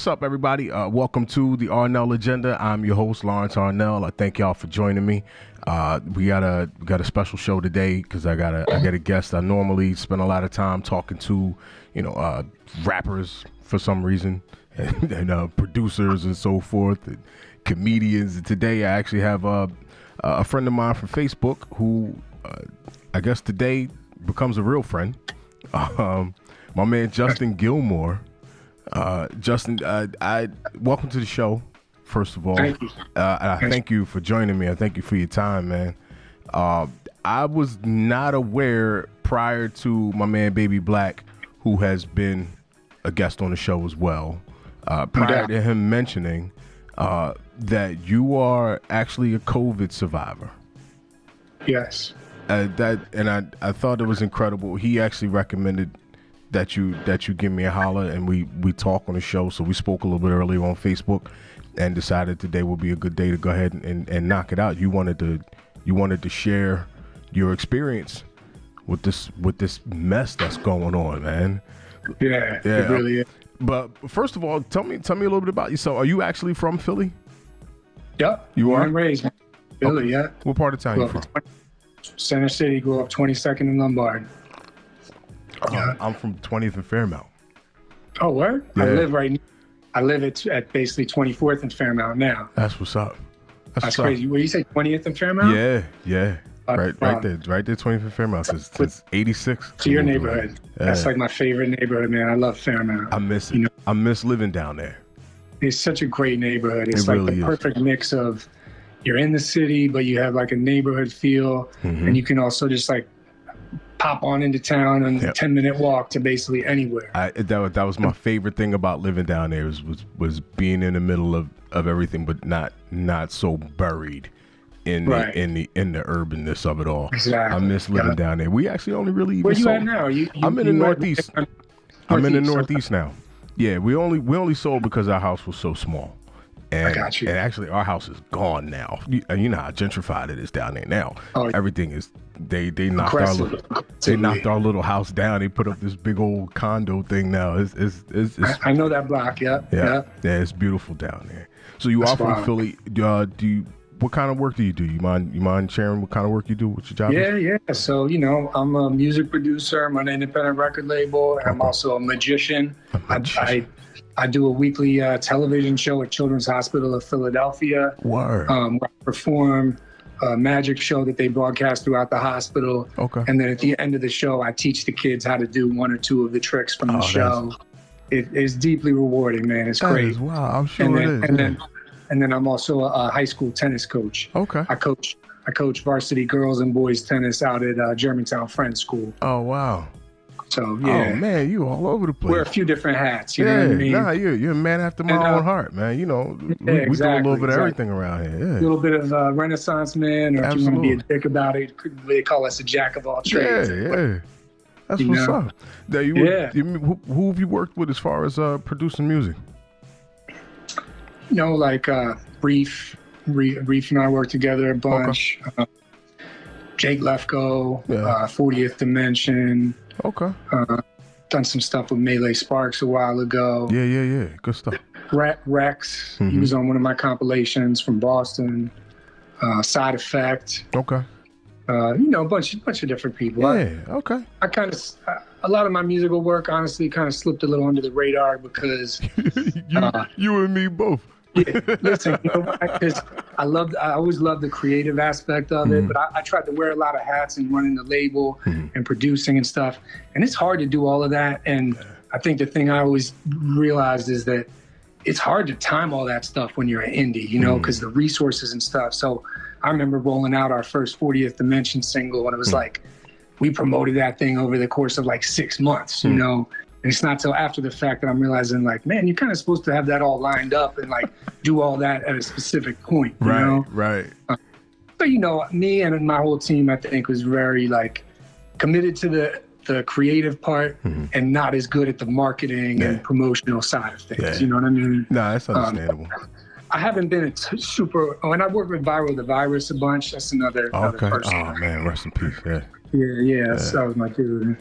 up, everybody? Welcome to the Arnell Agenda. I'm your host, Lawrence Arnell. I thank y'all for joining me. We got a special show today because I got a guest. I normally spend a lot of time talking to, rappers for some reason, and producers and so forth, and comedians. And today I actually have a friend of mine from Facebook who I guess today becomes a real friend. My man Justin Gilmore. Justin, I welcome to the show. First of all, thank you. I thank you for joining me. I thank you for your time, man. I was not aware prior to my man Baby Black, who has been a guest on the show as well. Prior to him mentioning that you are actually a COVID survivor. Yes. I thought it was incredible. He actually recommended that you give me a holler and we talk on the show. So we spoke a little bit earlier on Facebook and decided today would be a good day to go ahead and knock it out. You wanted to share your experience with this mess that's going on, man. Yeah, it really is. But first of all, tell me a little bit about yourself. Are you actually from Philly? Yep. You are? I'm raised in Philly, Okay. yeah. What part of town you from? Center City, grew up 22nd and Lombard. I'm from 20th and Fairmount. Oh, where? Yeah. I live at basically 24th and Fairmount now. That's what's up. That's crazy. What, you say 20th and Fairmount? Yeah. Right there, 25th and Fairmount since 86. To your neighborhood. Yeah. That's like my favorite neighborhood, man. I love Fairmount. I miss it. I miss living down there. It's such a great neighborhood. It's It like really the is. perfect mix of you're in the city, but you have like a neighborhood feel, and you can also just like pop on into town on a 10-minute walk to basically anywhere. That was my favorite thing about living down there was being in the middle of everything, but not so buried in the urbanness of it all. Exactly. I miss living down there. We actually only really Where you at now? I'm in the Northeast. I'm in the Northeast now. Yeah, we only sold because our house was so small. And, I got you. And actually, our house is gone now. You know how gentrified it is down there now. Oh, everything is they knocked our little house down. They put up this big old condo thing now. It's I know that block. Yeah. It's beautiful down there. So you are from Philly. What kind of work do you do? You mind sharing what kind of work you do? What's your job? Yeah. So I'm a music producer. I'm on an independent record label, and I'm also a magician. I do a weekly television show at Children's Hospital of Philadelphia. Word. Where I perform a magic show that they broadcast throughout the hospital. Okay. And then at the end of the show, I teach the kids how to do one or two of the tricks from the show. It is deeply rewarding, man. It's great. Wow, I'm sure it is. And then I'm also a high school tennis coach. Okay. I coach varsity girls and boys tennis out at Germantown Friends School. Oh, wow. So, yeah. Oh, man, you all over the place. Wear a few different hats, you know what I mean? Nah, you're a man after my own heart, man. We do a little bit of everything around here. Yeah. A little bit of Renaissance man, or if you want to be a dick about it, they call us a jack of all trades. Yeah. That's what's up. Now, who have you worked with as far as producing music? Like Reef and I work together a bunch. Okay. Jake Lefko, 40th Dimension. Okay. Done some stuff with Melee Sparks a while ago. Yeah. Good stuff. Rex, he was on one of my compilations from Boston. Side Effect. Okay. A bunch of different people. Okay. I kind of, a lot of my musical work, honestly, kind of slipped a little under the radar because you and me both. Yeah, listen, because I always loved the creative aspect of it, but I tried to wear a lot of hats and running the label and producing and stuff, and it's hard to do all of that. And I think the thing I always realized is that it's hard to time all that stuff when you're an indie, because the resources and stuff. So I remember rolling out our first 40th Dimension single, and it was like we promoted that thing over the course of like 6 months, And it's not till after the fact that I'm realizing, like, man, you're kind of supposed to have that all lined up and like do all that at a specific point, you know? Right. But me and my whole team, I think, was very like committed to the creative part and not as good at the marketing and promotional side of things. Yeah. You know what I mean? No, that's understandable. I haven't been super. And I work with Viral the Virus a bunch. That's another person. Oh man, rest in peace. Yeah. Yeah, that was my dude.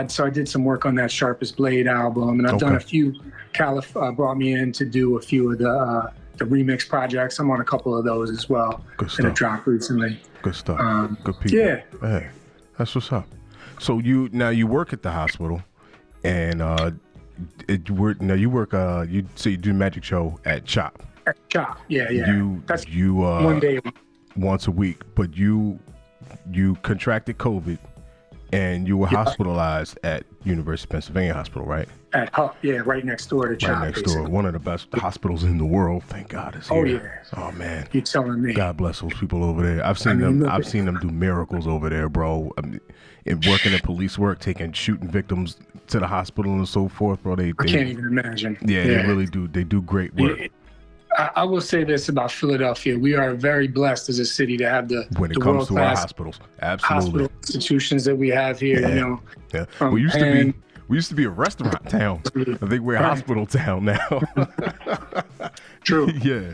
So I did some work on that Sharpest Blade album, and I've done a few. Calif brought me in to do a few of the remix projects. I'm on a couple of those as well. Good stuff. That have dropped recently. Good stuff. Good people. Yeah. Hey, that's what's up. So you work at the hospital, and you say you do magic show at CHOP. At CHOP, yeah. That's one day once a week, but you contracted COVID, and you were hospitalized at University of Pennsylvania Hospital, right? At HUP, right next door to CHOP. Right next door, one of the best hospitals in the world. Thank God it's here. Oh yeah. Oh man. You're telling me. God bless those people over there. I've seen them do miracles over there, bro. And working at police work, shooting victims to the hospital and so forth, bro. I can't even imagine. Yeah, they really do. They do great work. I will say this about Philadelphia: we are very blessed as a city to have when it comes to our hospitals, absolutely, hospital institutions that we have here. Yeah. You know, yeah. We used to be a restaurant town. I think we're a hospital town now. True. Yeah.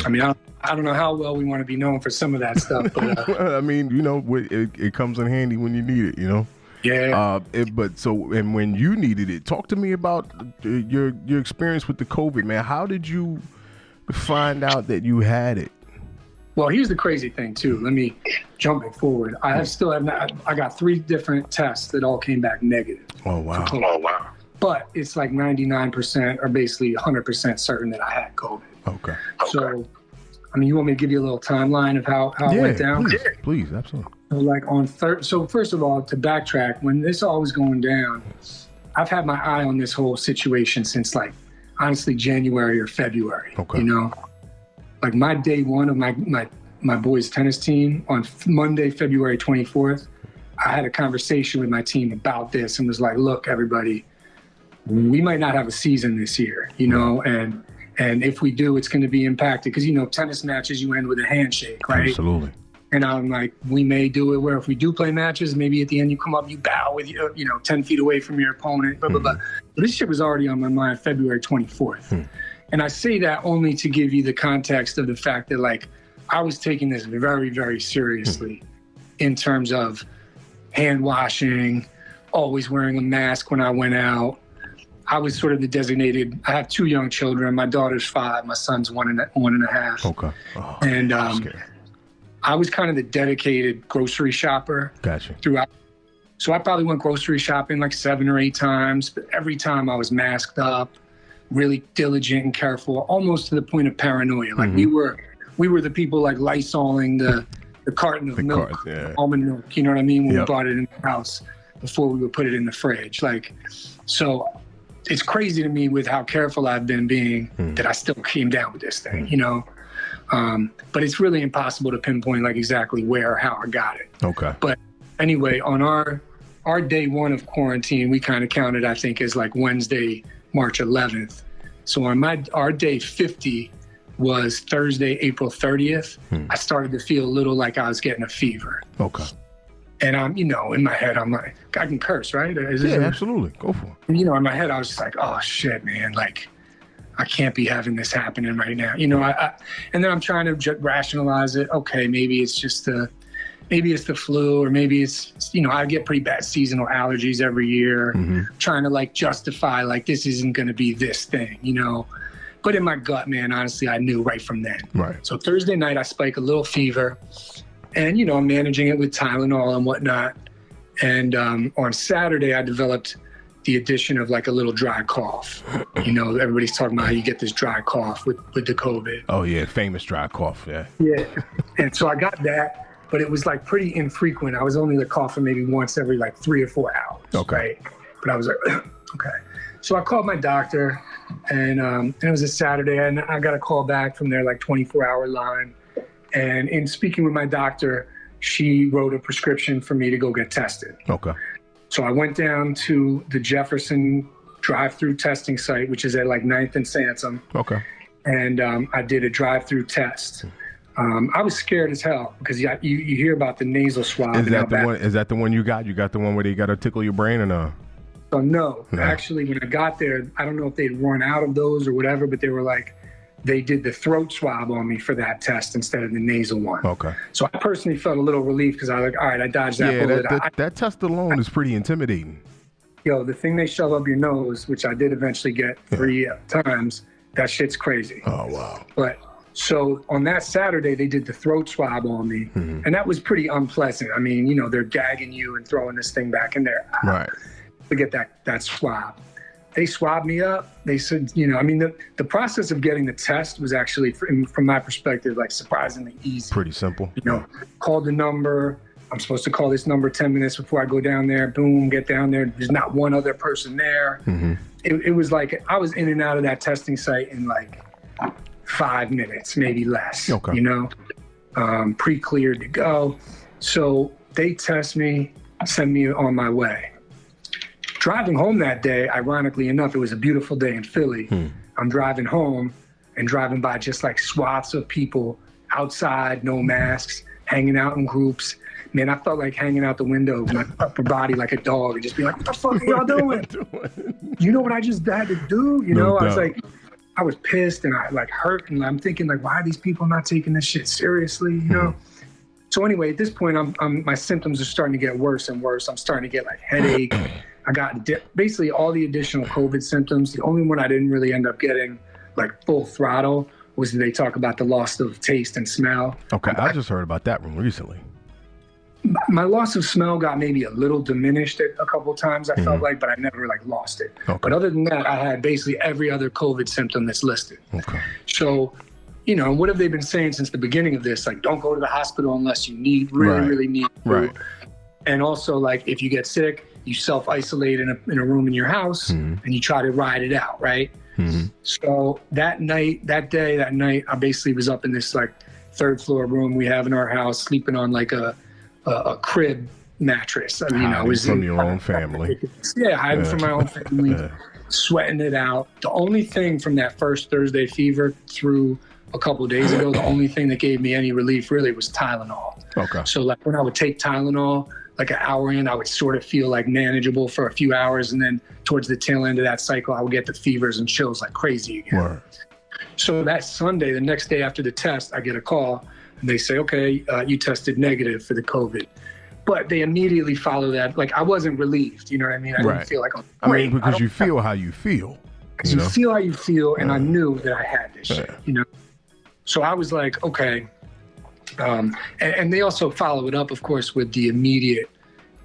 I mean, I don't know how well we want to be known for some of that stuff, but I mean, it comes in handy when you need it, Yeah. And when you needed it, talk to me about your experience with the COVID, man. How did you find out that you had it? Well, here's the crazy thing too. Let me jump it forward. I got 3 different tests that all came back negative. Oh wow. But it's like 99% or basically 100% certain that I had COVID. Okay. So, I mean, you want me to give you a little timeline of how it went down? Please, absolutely. So first of all, to backtrack, when this all was going down, I've had my eye on this whole situation since honestly, January or February. Okay. Like my day one of my boys' tennis team on Monday, February 24th, I had a conversation with my team about this and was like, look, everybody, we might not have a season this year, and if we do, it's going to be impacted because, tennis matches, you end with a handshake, right? Absolutely. And I'm like, we may do it where if we do play matches, maybe at the end you come up, you bow with 10 feet away from your opponent, blah, blah, blah. But this shit was already on my mind February 24th. And I say that only to give you the context of the fact that I was taking this very, very seriously in terms of hand washing, always wearing a mask when I went out. I was sort of I have 2 young children. My daughter's 5, my son's 1.5. Okay. Oh, and I was kind of the dedicated grocery shopper. Gotcha. Throughout. So I probably went grocery shopping 7 or 8 times, but every time I was masked up, really diligent and careful, almost to the point of paranoia. We were the people Lysoling the carton of milk, almond milk, you know what I mean? When we brought it in the house before we would put it in the fridge. So it's crazy to me with how careful I've been being that I still came down with this thing, but it's really impossible to pinpoint exactly where or how I got it. Okay. But anyway, on our day one of quarantine, we kind of counted, I think, as Wednesday, March 11th. So on our day 50 was Thursday, April 30th. I started to feel a little like I was getting a fever. Okay. And I'm, in my head, I'm like, I can curse, right? Absolutely. Go for it. In my head, I was just like, oh shit, man. I can't be having this happening right now. And then I'm trying to rationalize it. Okay, maybe it's just maybe it's the flu, or maybe it's, I get pretty bad seasonal allergies every year. Trying to justify this isn't going to be this thing, But in my gut, man, honestly, I knew right from then. Right. So Thursday night, I spike a little fever, and I'm managing it with Tylenol and whatnot. And on Saturday, I developed the addition of a little dry cough. Everybody's talking about how you get this dry cough with the COVID. Oh yeah, famous dry cough. Yeah. Yeah. And so I got that. But it was pretty infrequent. I was only coughing maybe once every 3 or 4 hours. Okay. Right? But I was okay. So I called my doctor, and it was a Saturday, and I got a call back from their 24-hour line. And in speaking with my doctor, she wrote a prescription for me to go get tested. Okay. So I went down to the Jefferson drive-through testing site, which is at 9th and Sansom. Okay. And I did a drive-through test. I was scared as hell because you hear about the nasal swab. Is that the one you got? You got the one where they got to tickle your brain or no? So no. Actually, when I got there, I don't know if they'd run out of those or whatever, but they were they did the throat swab on me for that test instead of the nasal one. Okay. So I personally felt a little relief because I was like, all right, I dodged that bullet. That test alone is pretty intimidating. Yo, the thing they shove up your nose, which I did eventually get 3 times, that shit's crazy. Oh, wow. But so on that Saturday, they did the throat swab on me, and that was pretty unpleasant. I mean, they're gagging you and throwing this thing back in there. Right. Forget that swab. They swabbed me up. They said, the process of getting the test was actually, from my perspective, like surprisingly easy. Pretty simple. Called the number. I'm supposed to call this number 10 minutes before I go down there. Boom, get down there. There's not one other person there. It was like I was in and out of that testing site in like 5 minutes, maybe less. Okay. Pre-cleared to go. So they test me, send me on my way. Driving home that day, ironically enough, it was a beautiful day in Philly. I'm driving home and driving by just like swaths of people outside, no masks, hanging out in groups. Man, I felt like hanging out the window with my upper body like a dog and just be like, what the fuck are y'all doing? You know what I just had to do? I was like, I was pissed and I like hurt. And I'm thinking like, why are these people not taking this shit seriously? So anyway, at this point, my symptoms are starting to get worse and worse. I'm starting to get like headache. I got basically all the additional COVID symptoms. The only one I didn't really end up getting like full throttle was they talk about the loss of taste and smell. Okay, I just heard about that one recently. My loss of smell got maybe a little diminished a couple of times, I felt like, but I never like lost it. Okay. But other than that, I had basically every other COVID symptom that's listed. Okay. So, what have they been saying since the beginning of this? Like, don't go to the hospital unless you really need to. Right. And also, like, if you get sick, you self-isolate in a room in your house and you try to ride it out, right? So that day, I basically was up in this like 3rd floor room we have in our house, sleeping on like a crib mattress. Hiding from your own family. Yeah, hiding from my own family, sweating it out. The only thing from that first Thursday fever through a couple of days ago, the only thing that gave me any relief really was Tylenol. Okay. So like when I would take Tylenol, like an hour in, I would sort of feel like manageable for a few hours. And then towards the tail end of that cycle, I would get the fevers and chills like crazy again. Word. So that Sunday, the next day after the test, I get a call and they say, okay, you tested negative for the COVID. But they immediately follow that. Like I wasn't relieved, you know what I mean? I didn't feel like, oh, great. Because you feel how you feel. Because you feel how you feel, and I knew that I had this shit, So I was like, okay. And they also follow it up, of course, with the immediate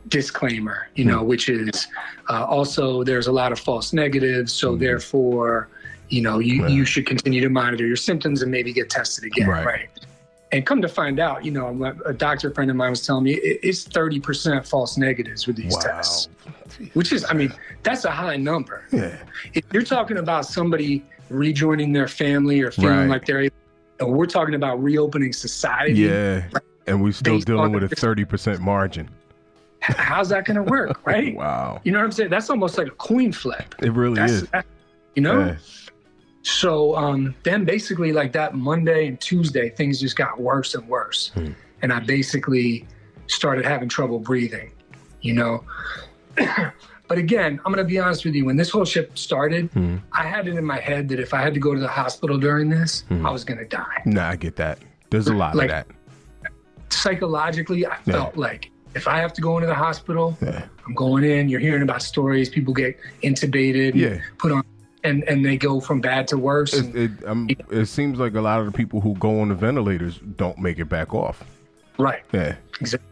disclaimer, which is also there's a lot of false negatives. So therefore, you should continue to monitor your symptoms and maybe get tested again, right? And come to find out, a doctor friend of mine was telling me it's 30% false negatives with these tests, which is, that's a high number. Yeah. If you're talking about somebody rejoining their family or feeling like they're able, we're talking about reopening society. Yeah, and we're still dealing with a 30% margin. How's that going to work, right? Wow. You know what I'm saying? That's almost like a coin flip. It really is. Yeah. So then basically like that Monday and Tuesday, things just got worse and worse. And I basically started having trouble breathing, But again, I'm going to be honest with you. When this whole shit started, I had it in my head that if I had to go to the hospital during this, I was going to die. Nah, I get that. There's a lot of that. Psychologically, I felt like if I have to go into the hospital, I'm going in. You're hearing about stories. People get intubated, put on, and they go from bad to worse. It seems like a lot of the people who go on the ventilators don't make it back off. Right. Yeah. Exactly.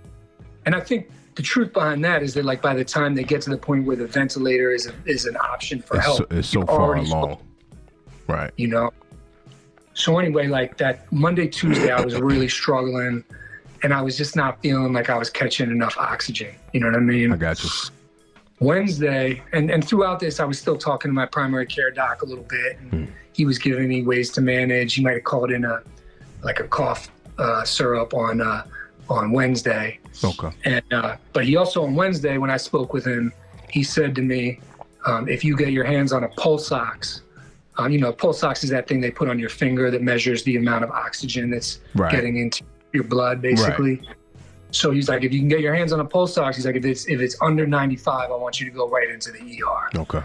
And I think the truth behind that is that like by the time they get to the point where the ventilator is an option for help, it's so far along. Right. So anyway, like that Monday, Tuesday, I was really struggling and I was just not feeling like I was catching enough oxygen. You know what I mean? I got you. Wednesday, and throughout this, I was still talking to my primary care doc a little bit. And he was giving me ways to manage. He might have called in a cough syrup on Wednesday. Okay. And but he also on Wednesday when I spoke with him, he said to me, if you get your hands on a pulse ox, pulse ox is that thing they put on your finger that measures the amount of oxygen that's getting into your blood, basically. Right. So he's like, if you can get your hands on a pulse ox, he's like, if it's under 95, I want you to go right into the ER. Okay.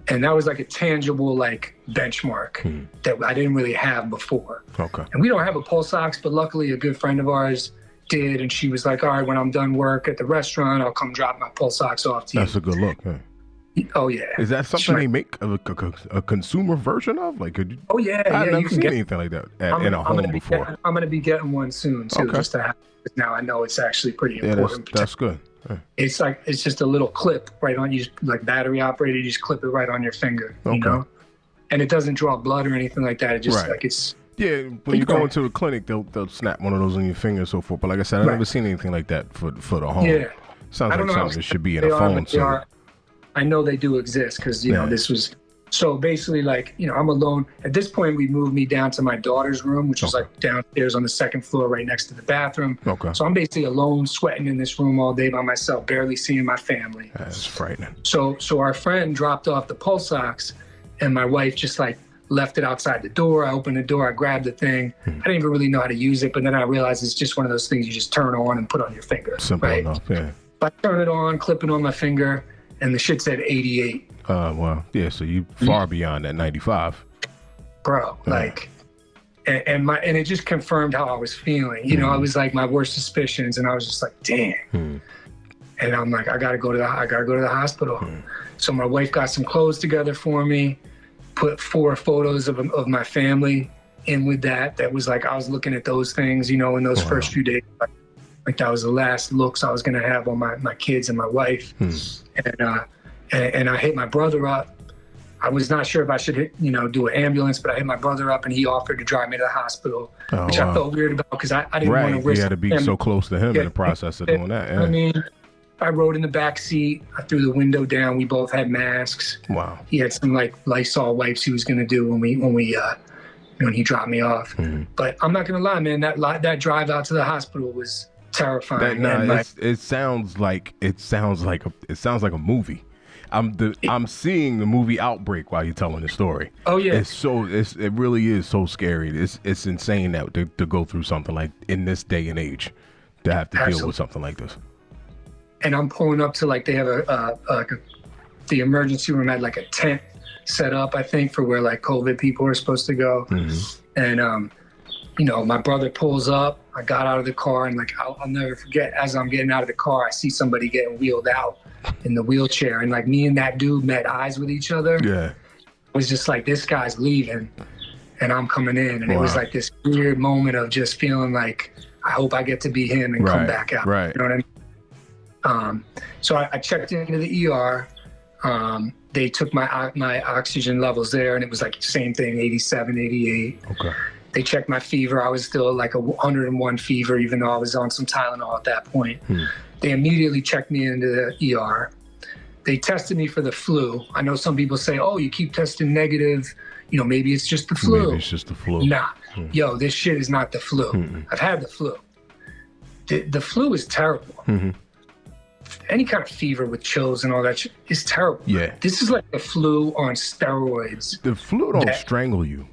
And that was like a tangible like benchmark that I didn't really have before. Okay. And we don't have a pulse ox, but luckily a good friend of ours did. And she was like, all right, when I'm done work at the restaurant, I'll come drop my pulse ox off to you. That's a good look. Yeah. Oh, yeah. Is that something they make a consumer version of? Like, could you, oh, yeah. I've never seen anything like that in a home before. I'm going to be getting one soon, too, just to have it. Now I know it's actually pretty important. That's good. Yeah. It's just a little clip right on you, like battery operated. You just clip it right on your finger, you know? And it doesn't draw blood or anything like that. It just like it's... Yeah, when you go into a clinic, they'll snap one of those on your finger and so forth. But like I said, I've never seen anything like that for the home. Yeah. Sounds like something that should be in a phone. I know they do exist because, you know, this was... So basically, like, you know, I'm alone. At this point, we moved me down to my daughter's room, which is like downstairs on the second floor right next to the bathroom. So I'm basically alone, sweating in this room all day by myself, barely seeing my family. That's frightening. So our friend dropped off the pulse ox, and my wife just like left it outside the door. I opened the door, I grabbed the thing. I didn't even really know how to use it, but then I realized it's just one of those things you just turn on and put on your finger. Simple enough, yeah. I turn it on, clip it on my finger, and the shit said 88. Well, yeah, so you far beyond that 95. Bro, like, and it just confirmed how I was feeling. You know, I was like my worst suspicions, and I was just like, damn. And I'm like, I gotta go to the hospital. So my wife got some clothes together for me, put 4 photos of my family in with that. That was like, I was looking at those things, you know, in those first few days. Like that was the last looks I was gonna have on my kids and my wife. And I hit my brother up. I was not sure if I should do an ambulance, but I hit my brother up and he offered to drive me to the hospital, which I felt weird about because I didn't want to risk. You had to be so close to him in the process of doing that. Yeah. I mean, I rode in the back seat. I threw the window down. We both had masks. Wow. He had some like Lysol wipes he was going to do when he dropped me off. But I'm not going to lie, man, that drive out to the hospital was terrifying. It sounds like a movie. I'm seeing the movie Outbreak while you're telling the story. Oh yeah, it really is so scary. It's insane that to go through something like in this day and age, to have to deal with something like this. And I'm pulling up to like they have the emergency room had like a tent set up, I think, for where like COVID people are supposed to go. And my brother pulls up. I got out of the car and like I'll never forget. As I'm getting out of the car, I see somebody getting wheeled out in the wheelchair, and like me and that dude met eyes with each other. Yeah, it was just like, this guy's leaving and I'm coming in, and it was like this weird moment of just feeling like I hope I get to be him and come back out. Right. You know what I mean? So I checked into the ER. They took my oxygen levels there, and it was like same thing, 87, 88. Okay. They checked my fever. I was still like 101 fever, even though I was on some Tylenol at that point. They immediately checked me into the ER. They tested me for the flu. I know some people say, oh, you keep testing negative. Maybe it's just the flu. Maybe it's just the flu. Nah. Yo, this shit is not the flu. I've had the flu. The flu is terrible. Any kind of fever with chills and all that shit is terrible. Yeah. This is like the flu on steroids. The flu don't strangle you.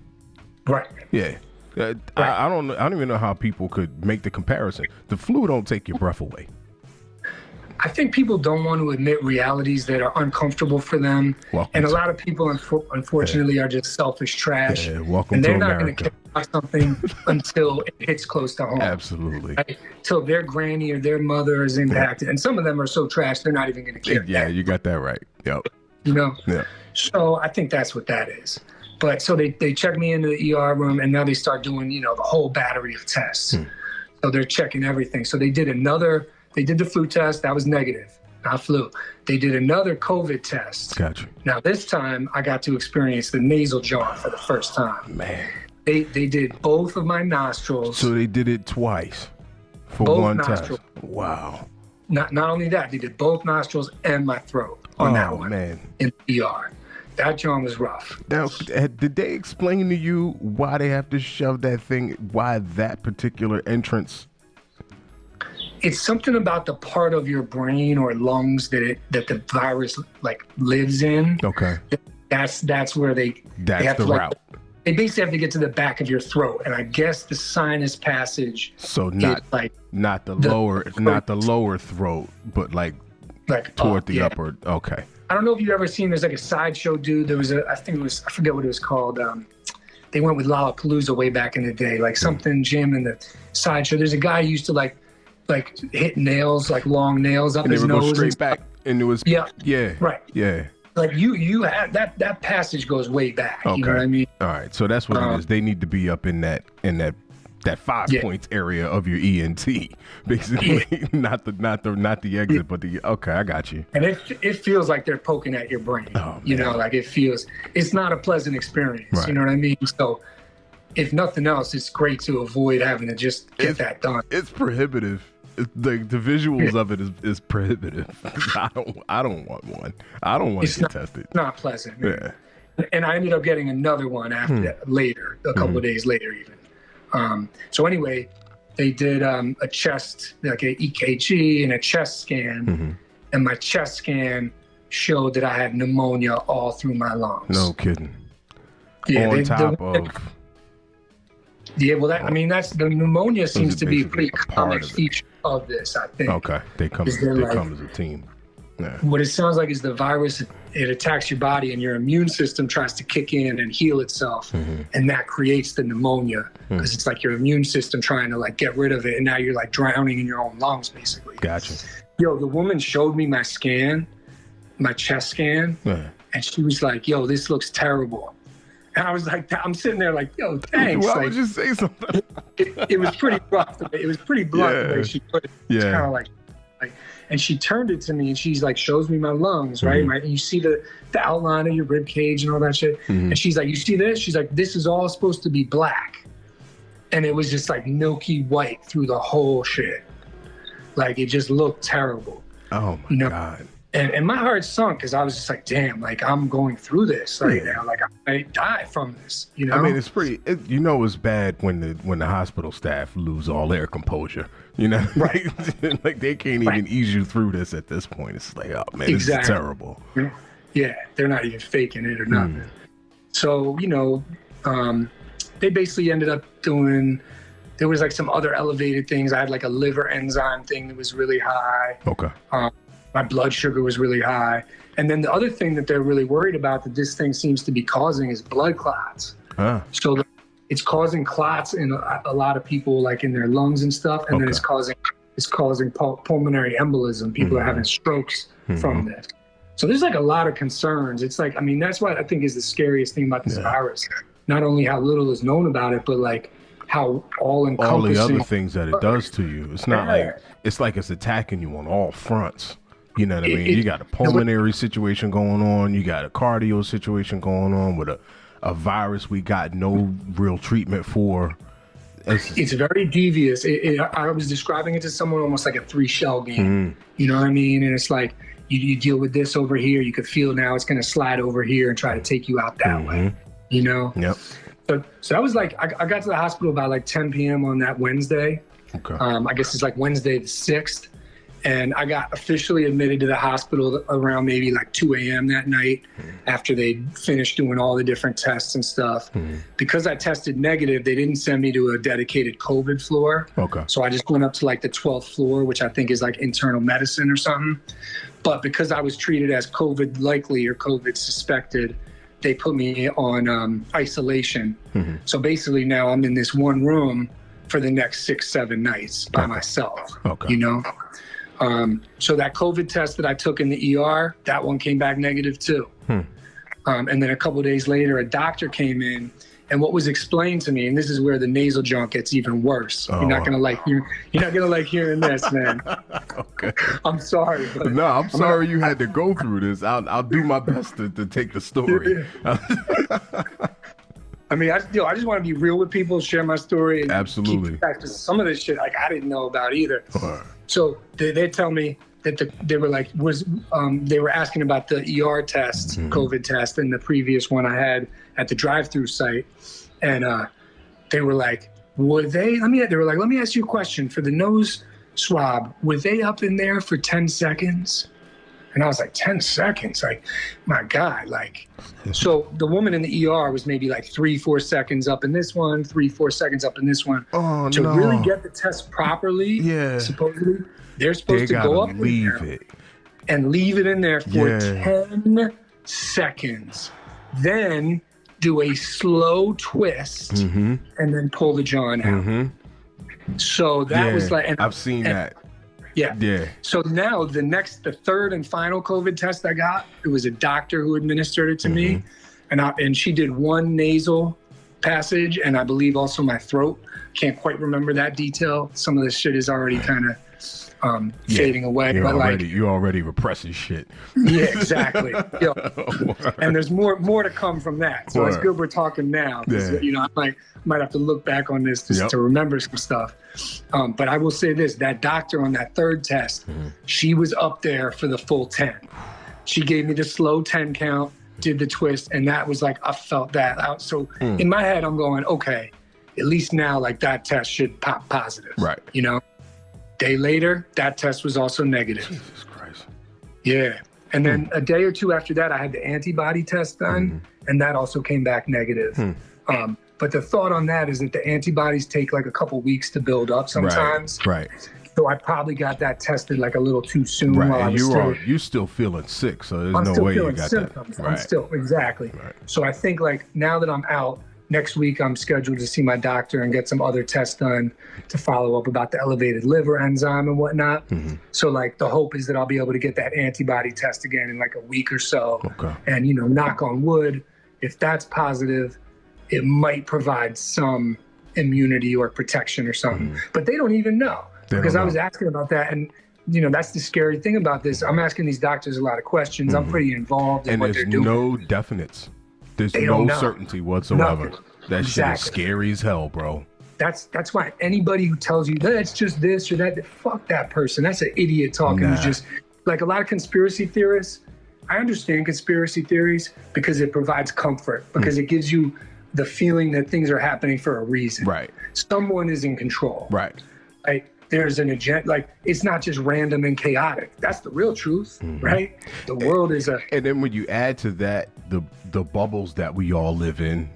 Right. Yeah. I don't even know how people could make the comparison. The flu don't take your breath away. I think people don't want to admit realities that are uncomfortable for them. And a lot of people, unfortunately, are just selfish trash. Welcome and they're to not America. going to care about something until it hits close to home. Absolutely. Right? Till their granny or their mother is impacted. And some of them are so trash, they're not even going to care. Yeah, you got that right. Yep. Yeah. So I think that's what that is. But so they check me into the ER room, and now they start doing, the whole battery of tests. So they're checking everything. So they did the flu test. That was negative, not flu. They did another COVID test. Gotcha. Now this time I got to experience the nasal jaunt for the first time. Man. They did both of my nostrils. So they did it twice for both one nostrils. test. Wow. Not only that, they did both nostrils and my throat on that one. Man. In the ER. That jaunt was rough. Now, did they explain to you why they have to shove that thing, why that particular entrance? It's something about the part of your brain or lungs that the virus like lives in. Okay. That's where they have the to, route. They basically have to get to the back of your throat, and I guess the sinus passage. So not the lower throat, but like toward the upper. Okay. I don't know if you've ever seen, there's like a sideshow dude. There was I forget what it was called. They went with Lollapalooza way back in the day, like something Jim and the sideshow. There's a guy who used to like hit nails, like long nails up and his they would nose. go straight back, and it was right. Yeah. Like you had that passage goes way back. Okay. You know what I mean? All right. So that's what it is. They need to be up in that 5 points area of your ENT, basically. not the exit, but the okay. I got you. And it feels like they're poking at your brain. Oh, you know, like it's not a pleasant experience. Right. You know what I mean? So if nothing else, it's great to avoid having to just get that done. It's prohibitive. The visuals of it is prohibitive. I don't want one. I don't want to get tested. It's not pleasant. Man. Yeah. And I ended up getting another one after that later, a couple of days later even. So anyway, they did a chest, like an EKG and a chest scan, and my chest scan showed that I had pneumonia all through my lungs. No kidding. Yeah, Of that's the pneumonia seems to be a pretty common feature of this, I think. Okay, they come as a team. Yeah. What it sounds like is the virus, it attacks your body and your immune system tries to kick in and heal itself. And that creates the pneumonia because it's like your immune system trying to like get rid of it. And now you're like drowning in your own lungs, basically. Gotcha. Yo, the woman showed me my scan, my chest scan, and she was like, yo, this looks terrible. And I was like, I'm sitting there like, yo, thanks. Why like, would you say something? It was pretty rough. It was pretty blunt the way she put it. It's kind of like, and she turned it to me and she's like, shows me my lungs, right? And you see the outline of your rib cage and all that shit. And she's like, you see this? She's like, this is all supposed to be black. And it was just like milky white through the whole shit. Like it just looked terrible. Oh my God. And my heart sunk because I was just like, damn, like I'm going through this right now. Like I might die from this, you know? I mean, it's it's bad when the hospital staff lose all their composure, you know? Right. Like they can't even ease you through this at this point. It's like, oh man, this is terrible. Yeah, they're not even faking it or nothing. So, you know, they basically ended up doing, there was like some other elevated things. I had like a liver enzyme thing that was really high. Okay. My blood sugar was really high. And then the other thing that they're really worried about that this thing seems to be causing is blood clots. So it's causing clots in a lot of people, like in their lungs and stuff. And then it's causing pulmonary embolism. People are having strokes from this. So there's like a lot of concerns. It's like, I mean, that's what I think is the scariest thing about this virus. Not only how little is known about it, but like how all-encompassing. All the other things that it does to you. It's not like it's attacking you on all fronts. You know what I mean? You got a pulmonary situation going on. You got a cardio situation going on with a virus we got no real treatment for. It's very devious. I was describing it to someone almost like a 3-shell game. You know what I mean? And it's like you deal with this over here. You could feel now it's going to slide over here and try to take you out that way. You know? Yep. So I was like, I got to the hospital about like 10 p.m. on that Wednesday. Okay. I guess it's like Wednesday the 6th. And I got officially admitted to the hospital around maybe like 2 a.m. that night after they finished doing all the different tests and stuff. Because I tested negative, they didn't send me to a dedicated COVID floor. Okay. So I just went up to like the 12th floor, which I think is like internal medicine or something. But because I was treated as COVID likely or COVID suspected, they put me on isolation. So basically now I'm in this one room for the next 6-7 nights by myself, you know? So that COVID test that I took in the ER, that one came back negative too. And then a couple of days later, a doctor came in, and what was explained to me, and this is where the nasal junk gets even worse. You're not gonna like hearing this, man. Okay. I'm sorry. But no, I'm sorry you had to go through this. I'll do my best to take the story. I mean, I just want to be real with people, share my story. And absolutely. Some of this shit, like, I didn't know about either. So they tell me that they were like, they were asking about the ER test, COVID test, and the previous one I had at the drive-through site. And they were like, let me ask you a question. For the nose swab, were they up in there for 10 seconds? And I was like, 10 seconds? Like, my God, like, so the woman in the ER was maybe like 3-4 seconds up in this one, 3-4 seconds up in this one. Oh, to really get the test properly, supposedly, they're supposed to go up leave it. and leave it in there for 10 seconds. Then do a slow twist and then pull the John out. So that was like, I've seen that. Yeah. So now the third and final COVID test I got, it was a doctor who administered it to me, and she did one nasal passage, and I believe also my throat. Can't quite remember that detail. Some of this shit is already kind of fading away. You're already repressing shit. Yeah, exactly. And there's more to come from that. So it's good we're talking now. You know, I might have to look back on this just to remember some stuff. But I will say this: that doctor on that third test, she was up there for the full 10. She gave me the slow 10 count, did the twist, and that was like I felt that out. So in my head, I'm going, okay, at least now like that test should pop positive. Right. You know. Day later, that test was also negative. Jesus Christ. Yeah. And then a day or two after that, I had the antibody test done, and that also came back negative. But the thought on that is that the antibodies take like a couple weeks to build up sometimes. Right. So I probably got that tested like a little too soon. Right. While And you're still feeling sick, so there's no way you got symptoms. that. Right. I'm still, exactly. Right. So I think like now that I'm out, next week, I'm scheduled to see my doctor and get some other tests done to follow up about the elevated liver enzyme and whatnot. So, like, the hope is that I'll be able to get that antibody test again in like a week or so. Okay. And, you know, knock on wood, if that's positive, it might provide some immunity or protection or something. But they don't even know. Because I was asking about that, and you know, that's the scary thing about this. I'm asking these doctors a lot of questions. I'm pretty involved in what they're doing. And there's no definites. There's no certainty whatsoever. Nothing. That shit is scary as hell, bro. That's why anybody who tells you that's just this or that, fuck that person. That's an idiot talking. Who's just like a lot of conspiracy theorists. I understand conspiracy theories because it provides comfort, because it gives you the feeling that things are happening for a reason. Right. Someone is in control. Right. Like there's an agenda. Like it's not just random and chaotic. That's the real truth, right? The world is a. And then when you add to that the bubbles that we all live in,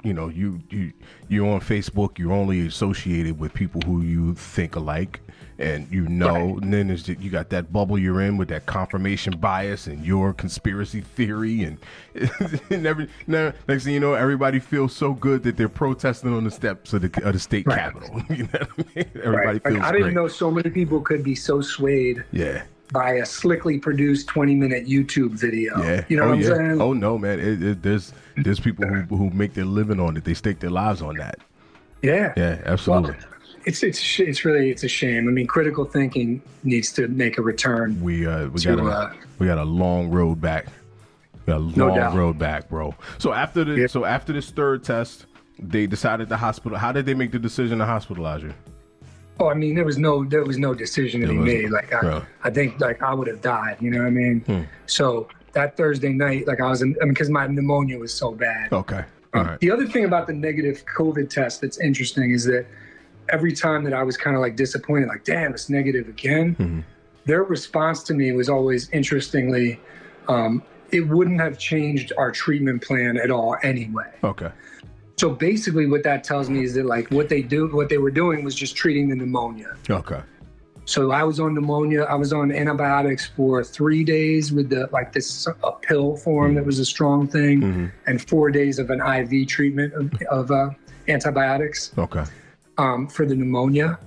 you know, you're on Facebook, you're only associated with people who you think alike, and you know, and then you got that bubble you're in with that confirmation bias and your conspiracy theory, and next thing you know, everybody feels so good that they're protesting on the steps of the state capitol. You know what I mean? Everybody feels I didn't know so many people could be so swayed. By a slickly produced 20-minute YouTube video. You know what I'm saying? Oh no, man! There's people who make their living on it. They stake their lives on that. Yeah, absolutely. Well, it's a shame. I mean, critical thinking needs to make a return. We got a long road back. We got a long road back, bro. So after this third test, they decided to hospital. How did they make the decision to hospitalize you? Oh, I mean, there was no decision to be made. Like I think like I would have died. You know what I mean? So that Thursday night, like because my pneumonia was so bad. Okay. All right. The other thing about the negative COVID test that's interesting is that every time that I was kind of like disappointed, like damn, it's negative again. Their response to me was always interestingly, it wouldn't have changed our treatment plan at all anyway. Okay. So basically what that tells me is that like what they were doing was just treating the pneumonia. Okay. So I was on pneumonia. I was on antibiotics for 3 days with this pill form that was a strong thing, and 4 days of an IV treatment of antibiotics. Okay. For the pneumonia.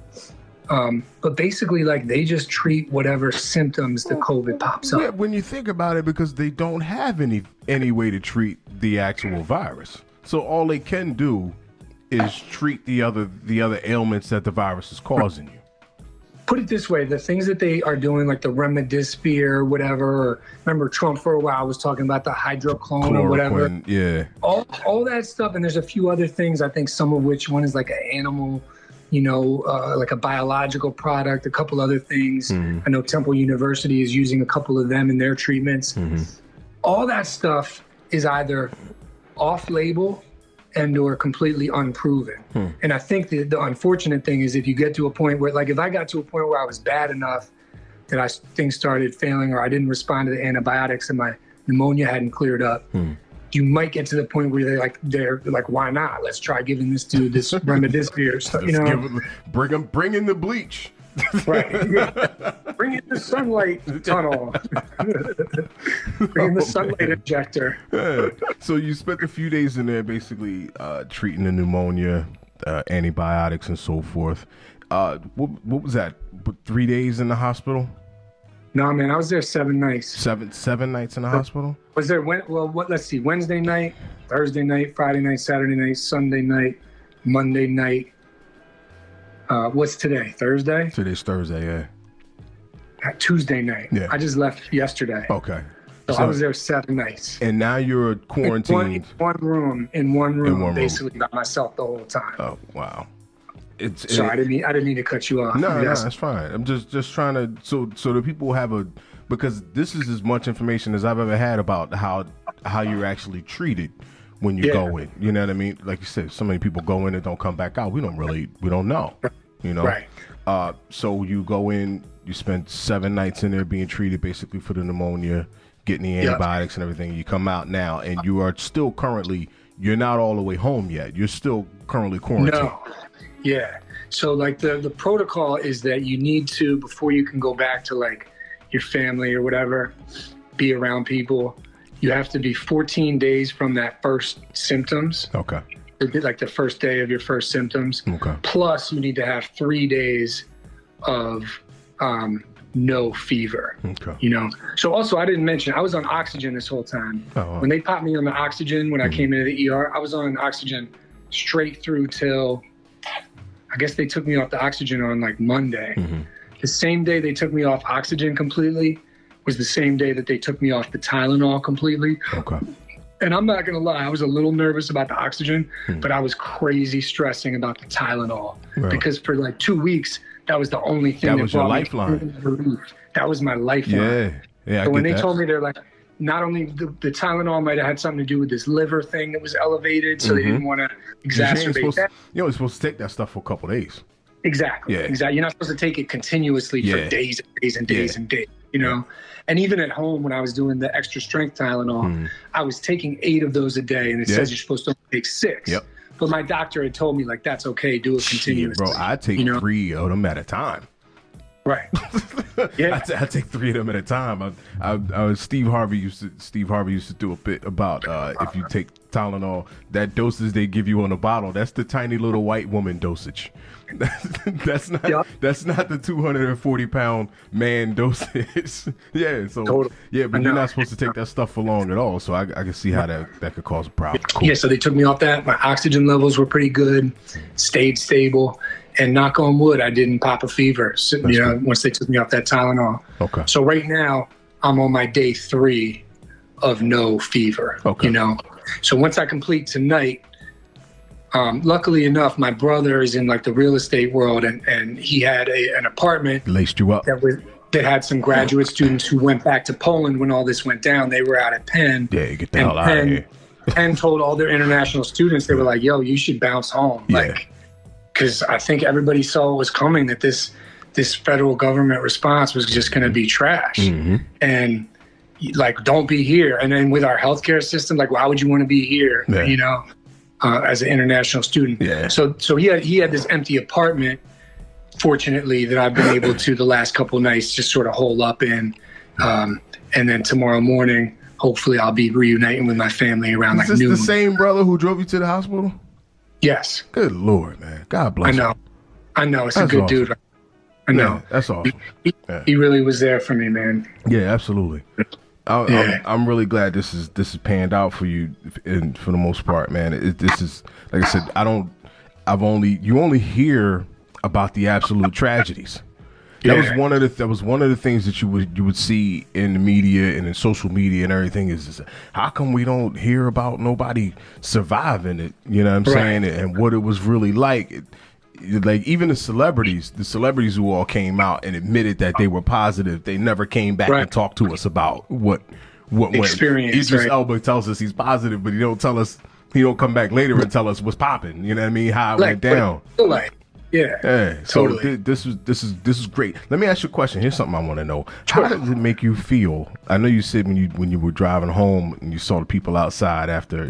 But basically like they just treat whatever symptoms the COVID pops up. Yeah, when you think about it, because they don't have any way to treat the actual virus. So all they can do is treat the other ailments that the virus is causing you. Put it this way, the things that they are doing, like the remdesivir, whatever, or remember Trump for a while was talking about the hydrochlone or whatever. Yeah. All that stuff, and there's a few other things, I think some of which, one is like an animal, you know, like a biological product, a couple other things. I know Temple University is using a couple of them in their treatments. All that stuff is either off-label and or completely unproven. And I think the unfortunate thing is if you get to a point where, like if I got to a point where I was bad enough that things started failing or I didn't respond to the antibiotics and my pneumonia hadn't cleared up, you might get to the point where they're like, why not? Let's try giving this to this remdesivir stuff. You know, bring in the bleach. Right. Yeah. Bring in the sunlight tunnel. Bring in the sunlight injector. Yeah. So you spent a few days in there basically treating the pneumonia, antibiotics and so forth. What was that? 3 days in the hospital? No, man, I was there 7 nights. Seven nights in the hospital? Was there, let's see, Wednesday night, Thursday night, Friday night, Saturday night, Sunday night, Monday night. What's today? Thursday? Today's Thursday, yeah. Tuesday night. Yeah. I just left yesterday. Okay. So I was there 7 nights. And now you're quarantined. In one room, basically by myself the whole time. Oh, wow. I didn't mean to cut you off. No, that's fine. I'm just trying to so the people have because this is as much information as I've ever had about how you're actually treated when you go in. You know what I mean? Like you said, so many people go in and don't come back out. We don't know. You know? Right. So you go in, you spend 7 nights in there being treated basically for the pneumonia, getting the antibiotics and everything. You come out now and you are still you're not all the way home yet. You're still currently quarantined. No. Yeah. So like the protocol is that you need to, before you can go back to like your family or whatever, be around people, you have to be 14 days from that first symptoms. Okay. Like the first day of your first symptoms. Okay. Plus you need to have 3 days of no fever. Okay. You know. So also I didn't mention I was on oxygen this whole time. Oh. When they popped me on the oxygen when I came into the ER, I was on oxygen straight through till I guess they took me off the oxygen on like Monday. Mm-hmm. The same day they took me off oxygen completely was the same day that they took me off the Tylenol completely. Okay. And I'm not going to lie, I was a little nervous about the oxygen, but I was crazy stressing about the Tylenol because for like 2 weeks, that was the only thing that was your lifeline. That was my lifeline. Yeah. So when they told me, they're like, not only the Tylenol might have had something to do with this liver thing that was elevated, so they didn't want to exacerbate that. You're only supposed to take that stuff for a couple of days. Exactly. Yeah. Exactly. You're not supposed to take it continuously for days and days and days and days, you know? And even at home, when I was doing the extra strength Tylenol, I was taking 8 of those a day, and it says you're supposed to only take 6. Yep. But my doctor had told me, like, that's okay, do it continuously. Bro, I take 3 of them at a time. Right. Yeah. I take 3 of them at a time. Steve Harvey used to do a bit about if you take Tylenol, that dosage they give you on the bottle, that's the tiny little white woman dosage. That's not the 240-pound man dosage. Yeah. So but you're not supposed to take that stuff for long at all. So I can see how that could cause a problem. Cool. Yeah. So they took me off that. My oxygen levels were pretty good, stayed stable. And knock on wood, I didn't pop a fever. So, once they took me off that Tylenol. Okay. So right now, I'm on my day 3 of no fever. Okay. You know, so once I complete tonight, luckily enough, my brother is in like the real estate world, and he had an apartment. Laced you up. That had some graduate students who went back to Poland when all this went down. They were out at Penn. Yeah, get the hell out of here. Penn told all their international students, they were like, "Yo, you should bounce home." Like. Because I think everybody saw what was coming, that this federal government response was just going to be trash. And like, don't be here. And then with our healthcare system, like, why would you want to be here? You know, as an international student. Yeah. So he had this empty apartment, fortunately, that I've been able to the last couple of nights just sort of hole up in. And then tomorrow morning, hopefully, I'll be reuniting with my family around like noon. Is this the same brother who drove you to the hospital? Yes. Good Lord, man. God bless him. I know. It's a good dude. I know. Yeah, that's awesome. He really was there for me, man. Yeah, absolutely. I'm really glad this is panned out for you, and for the most part, man. This is, like I said, you only hear about the absolute tragedies. That was one of the things that you would see in the media and in social media and everything is how come we don't hear about nobody surviving it? You know what I'm saying? And what it was really like. Like even the celebrities who all came out and admitted that they were positive, they never came back and talked to us about what experience. Idris Elba tells us he's positive, but he don't come back later and tell us what's popping. You know what I mean? How it went down. Yeah. Hey, so Totally. this is great. Let me ask you a question. Here's something I want to know. Sure. How does it make you feel? I know you said when you were driving home and you saw the people outside after,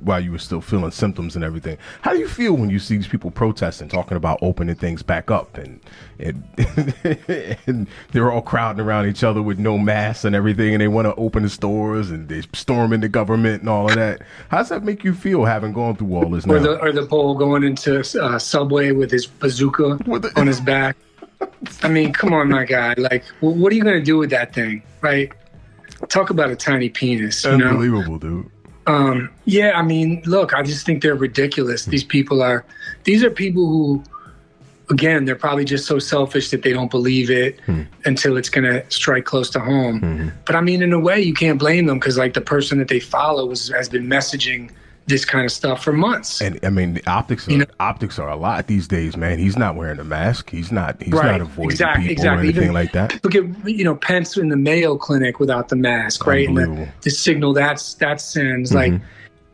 while you were still feeling symptoms and everything. How do you feel when you see these people protesting, talking about opening things back up, and and they're all crowding around each other with no masks and everything, and they want to open the stores and they storming the government and all of that? How does that make you feel, having gone through all this now? Or the Pole going into Subway with his bazooka on his back. I mean, come on, my guy. Like, what are you going to do with that thing, right? Talk about a tiny penis. Unbelievable, dude. Yeah, I mean, look, I just think they're ridiculous. These are people who, again, they're probably just so selfish that they don't believe it until it's going to strike close to home. But I mean, in a way, you can't blame them, because like the person that they follow has been messaging this kind of stuff for months. And I mean, the optics are a lot these days, man. He's not wearing a mask. He's not avoiding people or anything like that. Look at Pence in the Mayo Clinic without the mask, right? And the signal that sends, like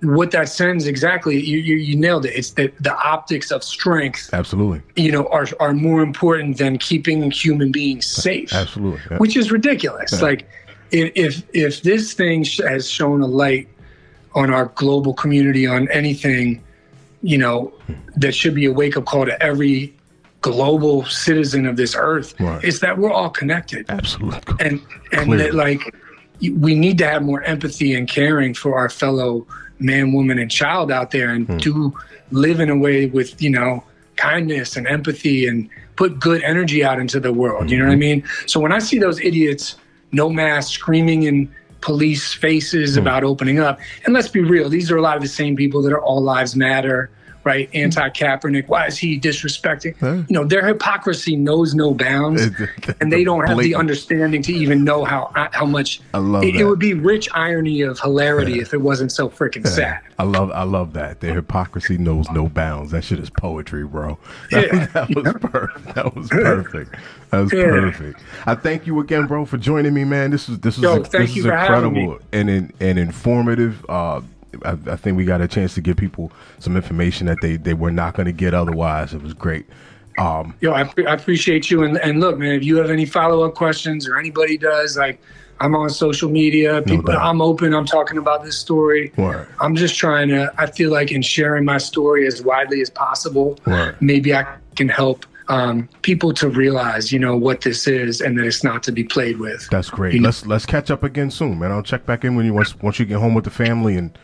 what that sends exactly. You nailed it. It's the optics of strength. Absolutely. Are more important than keeping human beings safe. Absolutely. Yeah. Which is ridiculous. Yeah. Like if this thing has shown a light on our global community, on anything, that should be a wake-up call to every global citizen of this earth, is that we're all connected. Absolutely. And that, like, we need to have more empathy and caring for our fellow man, woman, and child out there, and do live in a way with, kindness and empathy, and put good energy out into the world. You know what I mean? So when I see those idiots, no mask, screaming in police faces about opening up, and let's be real, these are a lot of the same people that are all lives matter, right? Anti-Kaepernick, why is he disrespecting? Their hypocrisy knows no bounds, and they don't have the understanding to even know how much it would be rich irony of hilarity if it wasn't so freaking sad. I love that. Their hypocrisy knows no bounds. That shit is poetry, bro. That was perfect. That was perfect. That was perfect. I thank you again, bro, for joining me, man. This is incredible and informative. I think we got a chance to give people some information that they were not going to get otherwise. It was great. I appreciate you. And look, man, if you have any follow-up questions, or anybody does, like, I'm on social media. I'm open. I'm talking about this story. Word. I'm just trying to, I feel like, in sharing my story as widely as possible, maybe I can help people to realize, what this is, and that it's not to be played with. That's great. Let's catch up again soon, man. I'll check back in when you once you get home with the family, and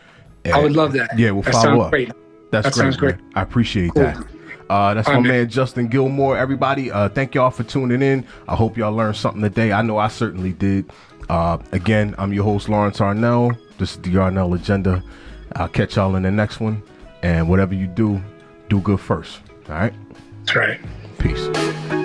I would love that. Yeah, we'll follow up. Great. That sounds great. I appreciate that. That's my man Justin Gilmore. Everybody, thank y'all for tuning in. I hope y'all learned something today. I know I certainly did. Again, I'm your host, Lawrence Arnell. This is the Arnell Agenda. I'll catch y'all in the next one. And whatever you do good first. All right? That's right. Peace.